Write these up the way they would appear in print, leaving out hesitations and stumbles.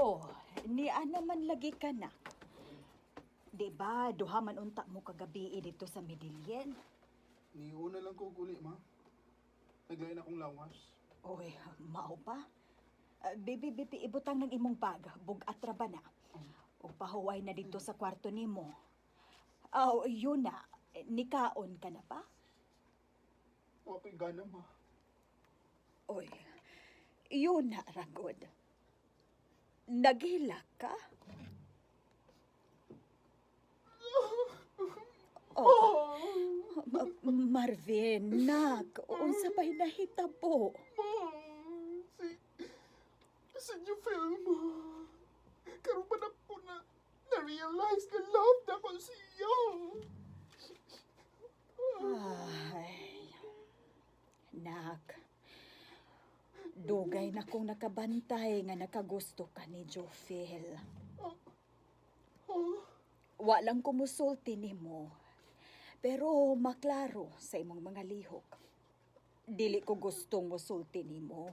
Oh, niya naman lagi ka na. Di ba, duha man unta mo kagabi dito sa Medellin? Niuna lang ko uli, ma. Naglain akong lawas. Oy, mao pa? Bibi, ibutang ng imong bag, bugat ra ba na? O pahuway na dito sa kwarto nimo. Aw, yun na. Nikaon ka na pa? Okay, gana, ma. Oy, yun na, ragod. Naghilak ka? Oh, Marvin, unsa ba'y nahitabo? Ma, si Jufel, ma. Karoon pa na po na-realize na love na ko siya. Ay, nak, dugay na kong nakabantay nga nakagusto ka ni Jofel. Walang kumusulti nimo, pero maklaro sa imong mga lihok. Dili ko gustong musulti nimo,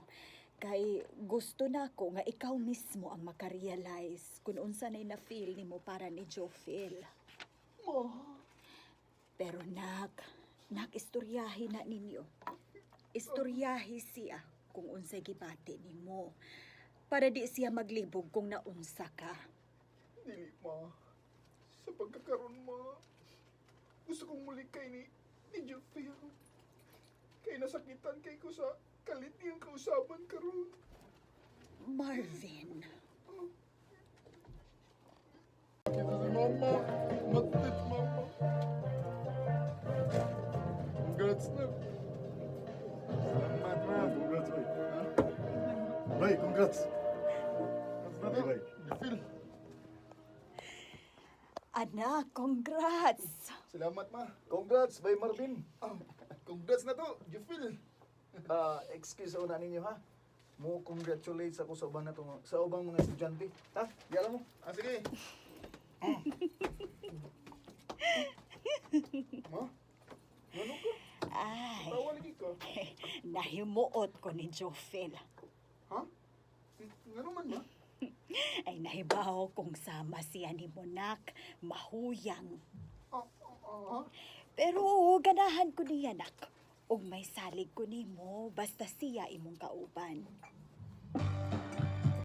kay gusto nako nga ikaw mismo ang makarealize kung unsa nay na-feel nimo para ni Jofel. Ma, Pero istoryahi na ninyo. Istoryahi siya kung unsay gibati nimo. Para di siya maglibog kung naunsa ka. dili, ma. Sa pagkakaroon, ma. Gusto kong muli kay ni Jufel. Kay nasakitan kay ko sa kalit niyang kausaban karon. Marvin, Kita si mama. Matit, mama. Congrats na. Salamat, ma. Congrats, bay. Bay, congrats. Congrats na to. Bay. Jufel. anak, congrats! Salamat, ma. Congrats, bay Marvin. Congrats na to, Jufel. Excuse una ninyo, ha? Mo congratulate ako sa ubang sa ubang mga estudyante. Ha? Yala mo. Sige. Ma? Ano ka? Ay, Tawa lagi ka. nahimuot ko ni Jofel. Ha? Nga naman, ma? Ay, nahibaw kung sama siya ni Monak, mahuyang. Pero ganahan ko niya, nak. Ug may salig ko nimo, basta siya imong kauban.